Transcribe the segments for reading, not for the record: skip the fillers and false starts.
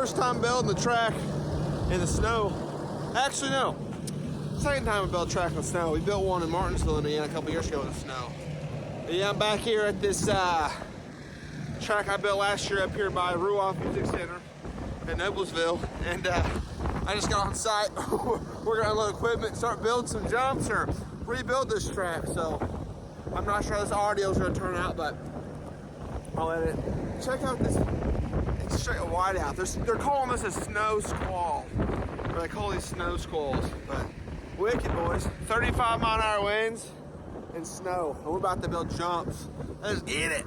first time building the track in the snow. Actually, no. Second time I built a track in the snow. We built one in Martinsville, Indiana, a couple years ago in the snow. But yeah, I'm back here at this track I built last year up here by Ruoff Music Center in Noblesville, and I just got on site. We're gonna unload equipment and start building some jumps or rebuild this track. So I'm not sure how this audio is gonna turn out, but I'll edit. Check out this. It's straight white out. They're calling this a snow squall. Or they call these snow squalls, but wicked, boys. 35-mile-an-hour winds and snow. And we're about to build jumps. Let's get it.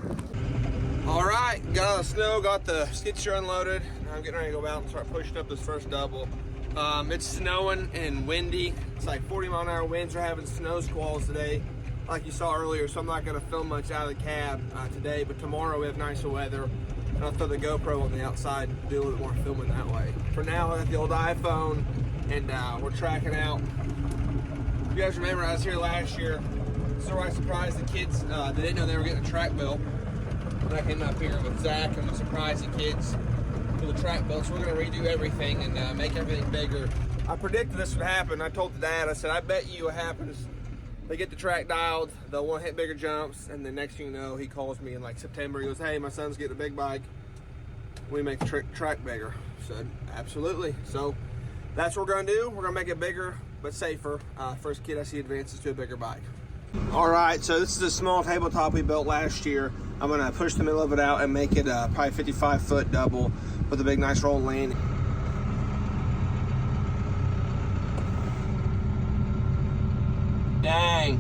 All right, got out of the snow, got the skid steer unloaded. Now I'm getting ready to go out and start pushing up this first double. It's snowing and windy. It's like 40-mile-an-hour winds. We're having snow squalls today, like you saw earlier, so I'm not gonna film much out of the cab today, but tomorrow we have nicer weather. And I'll throw the GoPro on the outside and do a little bit more filming that way. For now, I got the old iPhone, and we're tracking out. If you guys remember, I was here last year, so I surprised the kids. They didn't know they were getting a track built. When I came up here with Zach and we surprised the kids for the track built. So we're gonna redo everything and make everything bigger. I predicted this would happen. I told the dad, I said, I bet you what happens, they get the track dialed, they'll want to hit bigger jumps, and the next thing you know, he calls me in like September. He goes, hey, my son's getting a big bike. We make the track bigger. I said, absolutely. So that's what we're gonna do. We're gonna make it bigger, but safer. First kid I see advances to a bigger bike. All right, so this is a small tabletop we built last year. I'm gonna push the middle of it out and make it probably 55-foot double with a big, nice roll landing. Dang.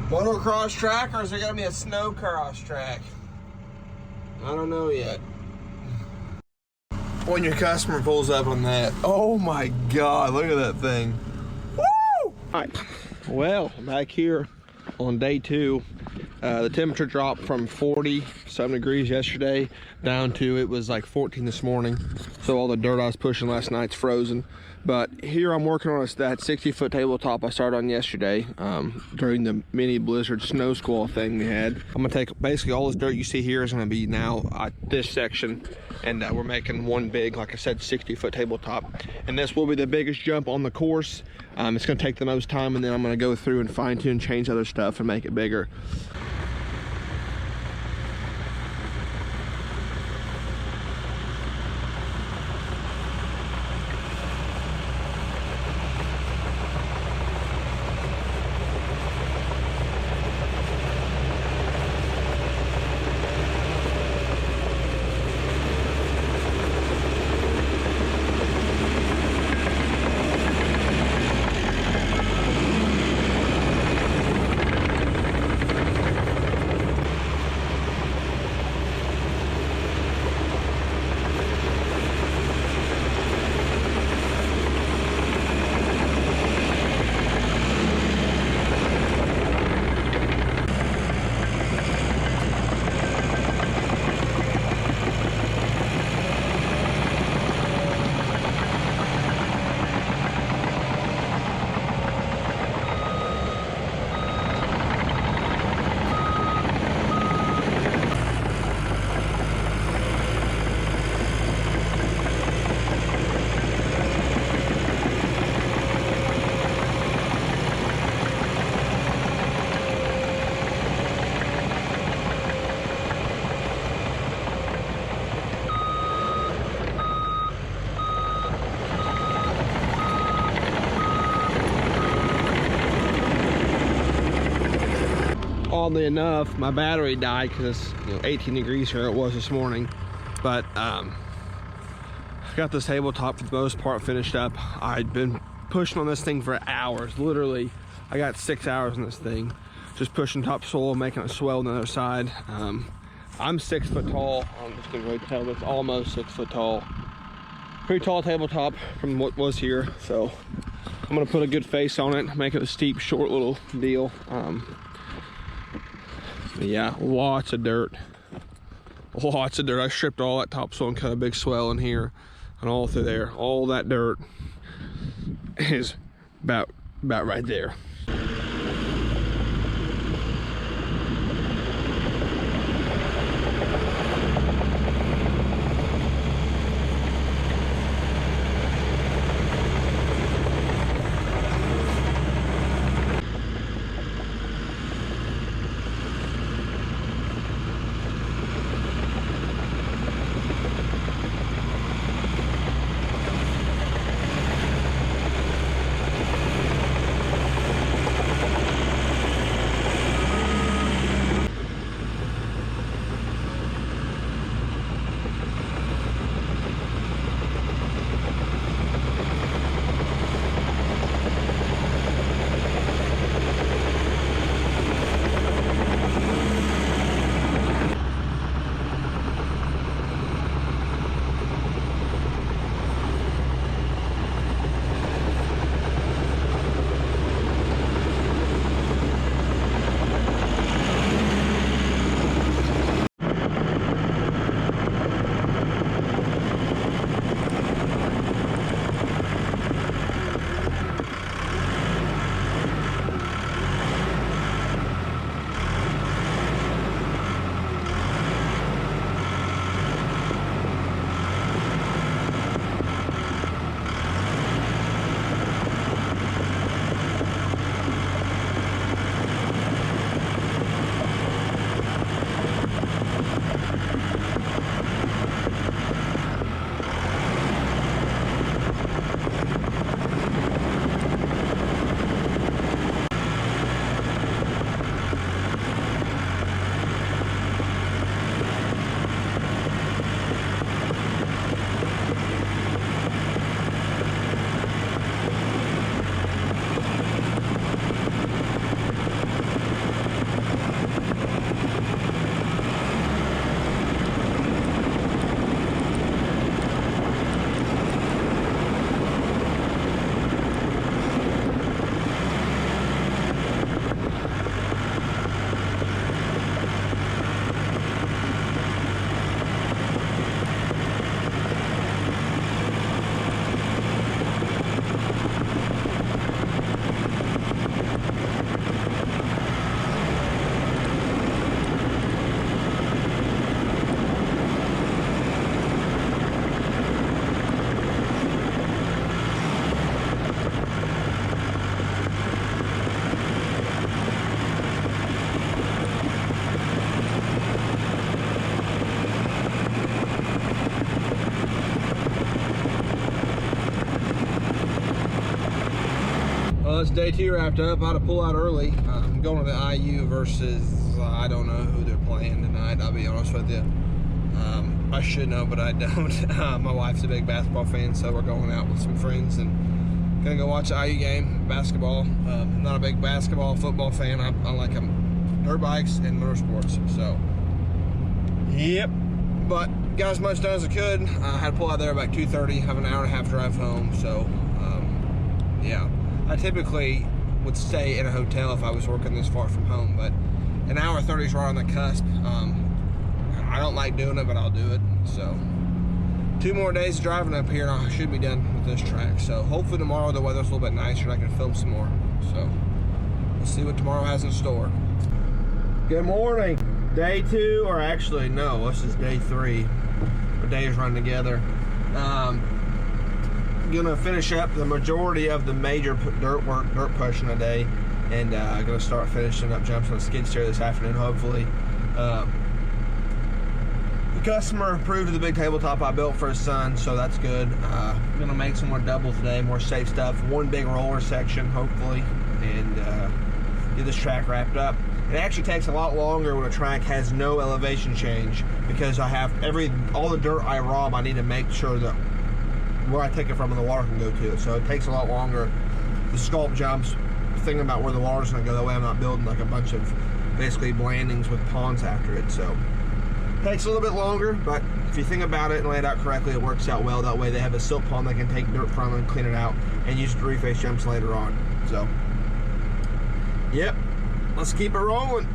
Motocross track, or is there gonna be a snow cross track? I don't know yet. When your customer pulls up on that, oh my God, look at that thing. Woo! All right, well, back here on day 2, the temperature dropped from 47 degrees yesterday down to, it was like 14 this morning. So all the dirt I was pushing last night's frozen. But here I'm working on that 60-foot tabletop I started on yesterday during the mini blizzard snow squall thing we had. I'm gonna take basically all this dirt you see here is gonna be now this section, and we're making one big, like I said, 60-foot tabletop. And this will be the biggest jump on the course. It's gonna take the most time, and then I'm gonna go through and fine tune, change other stuff and make it bigger. Oddly enough, my battery died because it's 18 degrees here. It was this morning, but I got this tabletop for the most part finished up. I'd been pushing on this thing for hours. Literally, I got 6 hours on this thing, just pushing topsoil, making it swell on the other side. I'm 6 foot tall. I'm just gonna really tell this, almost 6 foot tall. Pretty tall tabletop from what was here, so I'm gonna put a good face on it, make it a steep, short little deal. Yeah, lots of dirt. Lots of dirt. I stripped all that topsoil and cut a big swell in here and all through there. All that dirt is about right there. Well, it's day 2 wrapped up. I had to pull out early. I'm going to the IU versus, I don't know who they're playing tonight, I'll be honest with you. I should know, but I don't. My wife's a big basketball fan, so we're going out with some friends and gonna go watch the IU game, basketball. I'm not a big basketball, football fan. I like dirt bikes and motorsports, so. Yep. But got as much done as I could. I had to pull out there about 2:30, have an hour and a half drive home, so yeah. I typically would stay in a hotel if I was working this far from home, but an hour 30 is right on the cusp. I don't like doing it, but I'll do it. So 2 more days of driving up here and I should be done with this track. So hopefully tomorrow the weather's a little bit nicer and I can film some more. So we'll see what tomorrow has in store. Good morning. Day 2, or actually no, this is day 3. Our days run together. Gonna finish up the majority of the major dirt pushing today, and gonna start finishing up jumps on the skid steer this afternoon, hopefully. The customer approved of the big tabletop I built for his son, so that's good. Gonna make some more double today, more safe stuff. 1 big roller section, hopefully, and get this track wrapped up. It actually takes a lot longer when a track has no elevation change, because I have all the dirt I rob, I need to make sure that where I take it from and the water can go to it. So it takes a lot longer. The sculpt jumps, thinking about where the water's gonna go, that way I'm not building like a bunch of basically blandings with ponds after it. So takes a little bit longer, but if you think about it and lay it out correctly, it works out well. That way they have a silt pond they can take dirt from and clean it out and use it to reface jumps later on. So, yep, let's keep it rolling.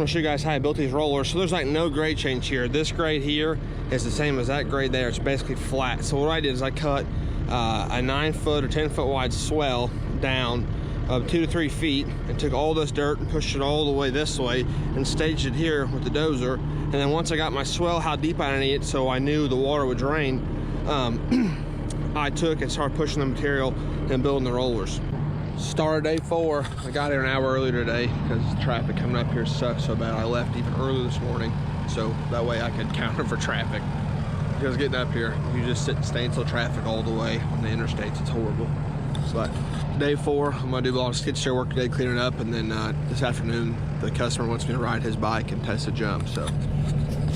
want to show you guys how I built these rollers. So there's like no grade change here. This grade here is the same as that grade there. It's basically flat. So what I did is I cut a 9-foot or 10-foot wide swell down of 2 to 3 feet and took all this dirt and pushed it all the way this way and staged it here with the dozer. And then once I got my swell how deep I need it, so I knew the water would drain, I took and started pushing the material and building the rollers. Started day 4. I got here an hour earlier today because traffic coming up here sucks so bad. I left even early this morning so that way I could counter for traffic. Because getting up here, you just sit and stay until traffic all the way on the interstates. It's horrible. But day 4, I'm gonna do a lot of skid steer work today, cleaning up, and then this afternoon the customer wants me to ride his bike and test a jump. So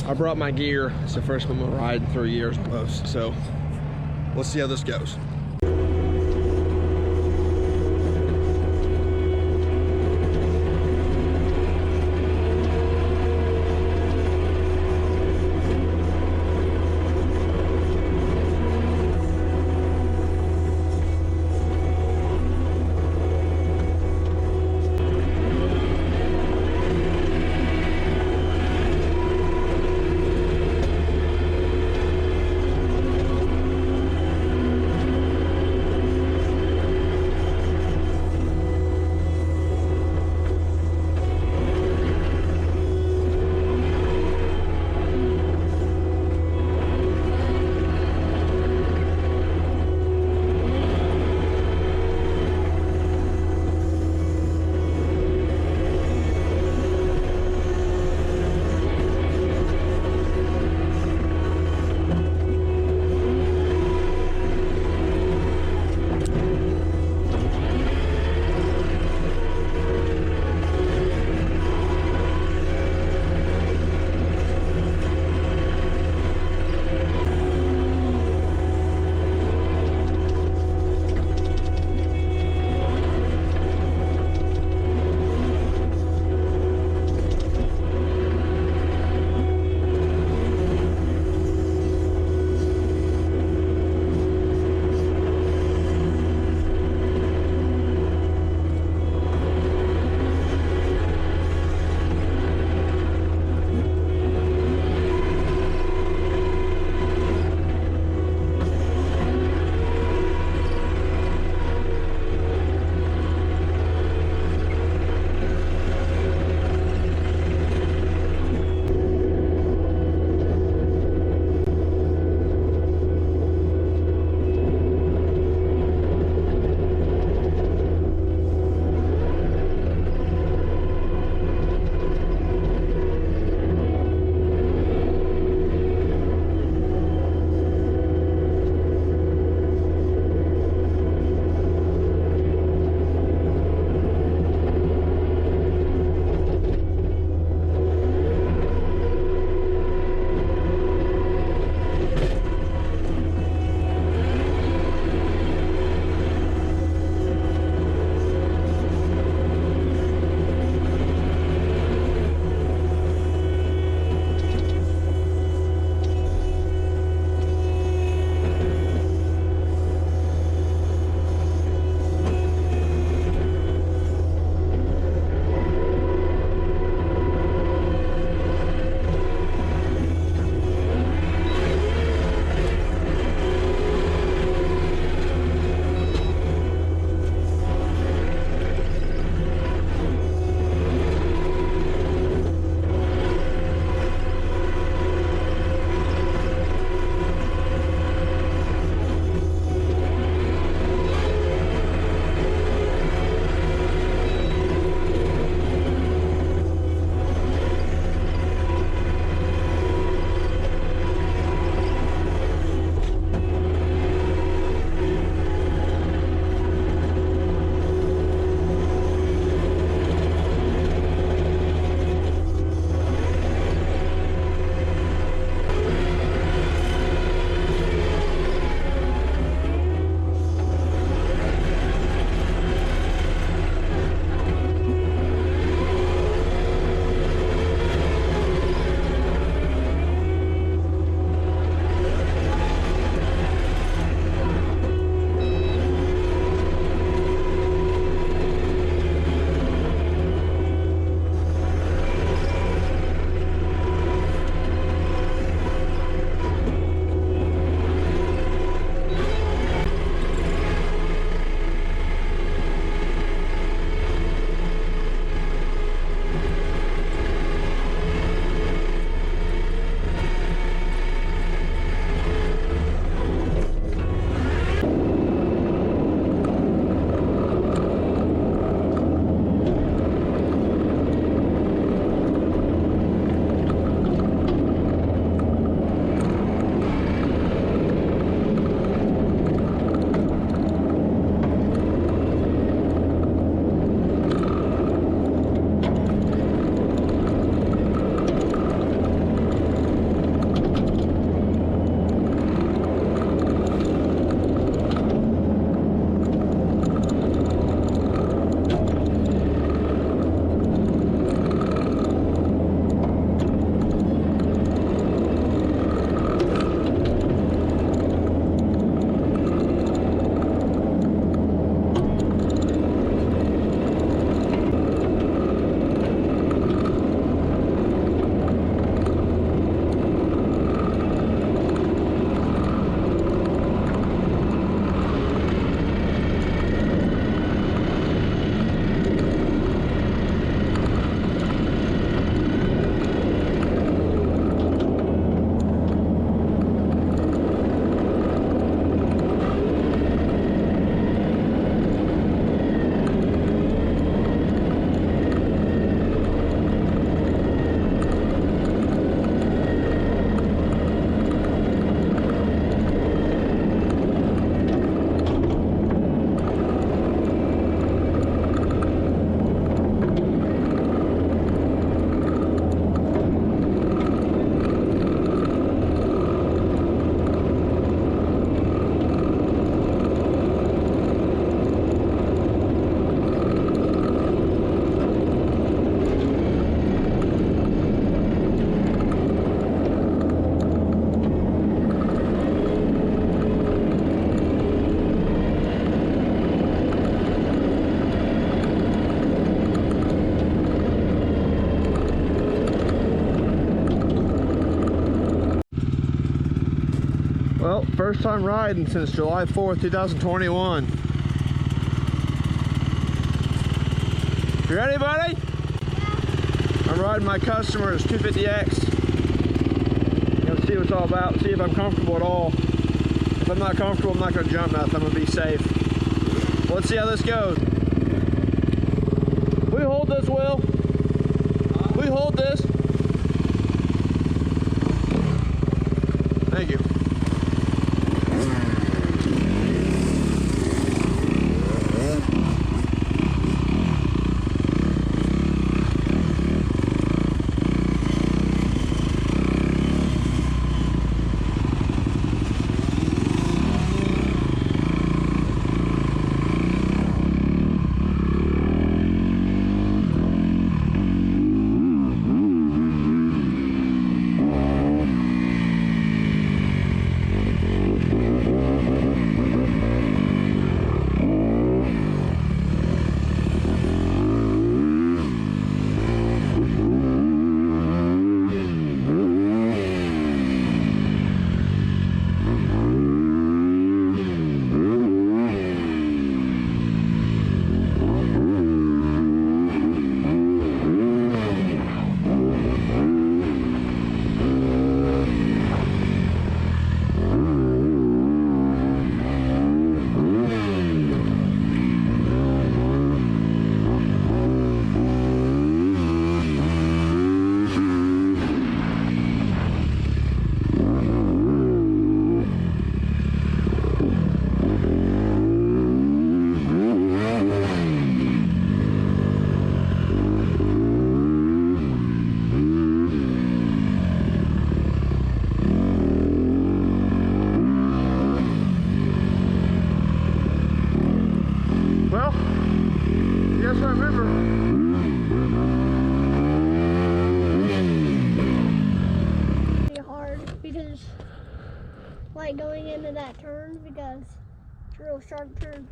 I brought my gear. It's the first one I'm gonna ride in 3 years almost. So let's see how this goes. Well, first time riding since July 4th, 2021. You ready, buddy? Yeah. I'm riding my customer's 250X. Let's see what it's all about, see if I'm comfortable at all. If I'm not comfortable, I'm not gonna jump nothing, I'm gonna be safe. Let's see how this goes. We hold this, Will. We hold this. Thank you. Well, yes, I remember. Pretty hard because, like, going into that turn because it's a real sharp turn.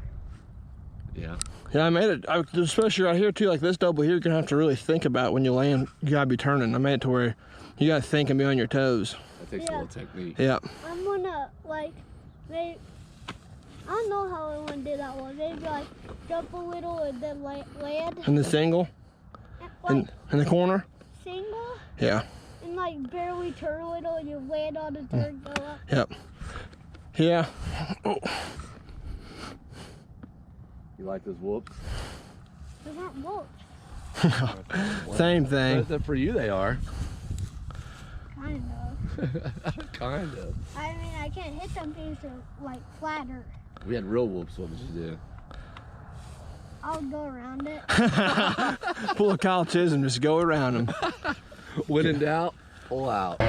Yeah. Yeah, I made it. Especially right here too, like this double here, you're gonna have to really think about when you land. You gotta be turning. I made it to where you gotta think and be on your toes. That takes a little technique. Yeah. I'm gonna I don't know how I want to do that one. Maybe like jump a little and then land. And the single? Like, in the corner? Single? Yeah. And like barely turn a little and you land on the turn, go up. Yep. Yeah. Oh. You like those whoops? Those aren't whoops. Same thing. For you they are. Kind of. Kind of. I mean, I can't hit them because they're like flatter. We had real whoops, what would you do? I'll go around it. Pull a Kyle Chisholm, just go around them. When in doubt, pull out.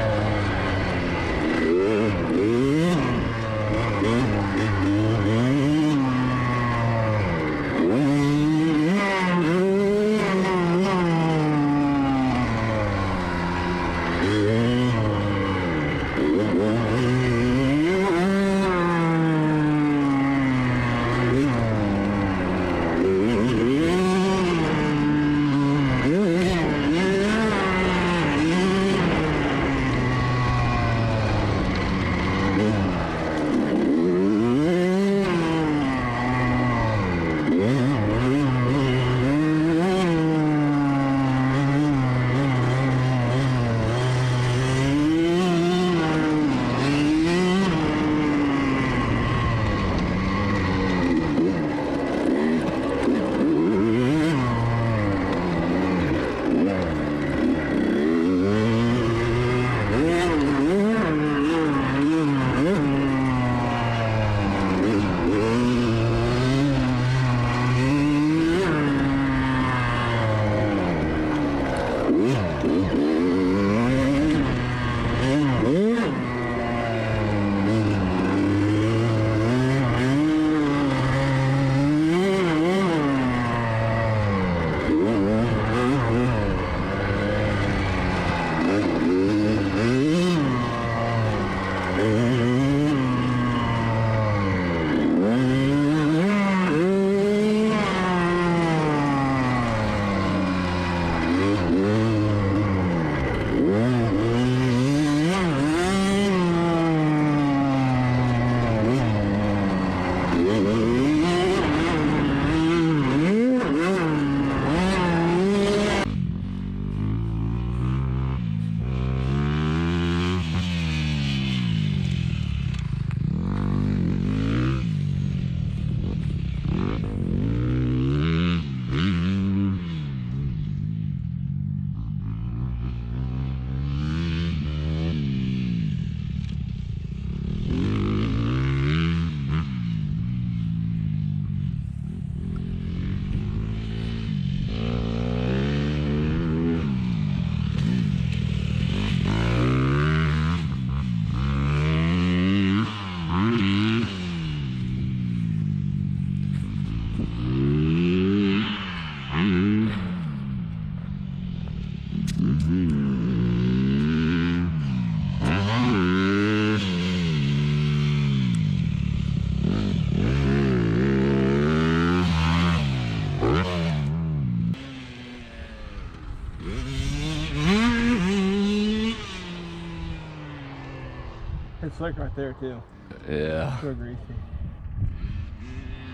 It's slick right there too. Yeah. So greasy.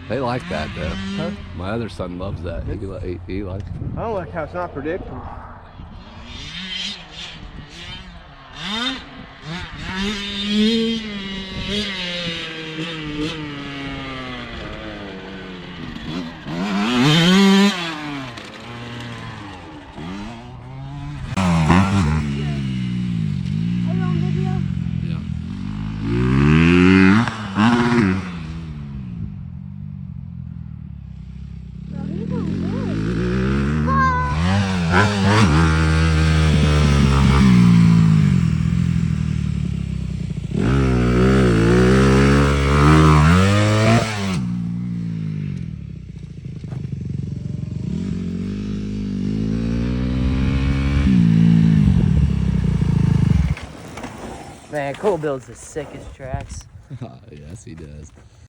They like that though. Huh? My other son loves that. He likes it. I don't like how it's not predictable. Are you on video? Yeah. Bro, he's on good. Ah! Man, Cole builds the sickest tracks. Yes, he does.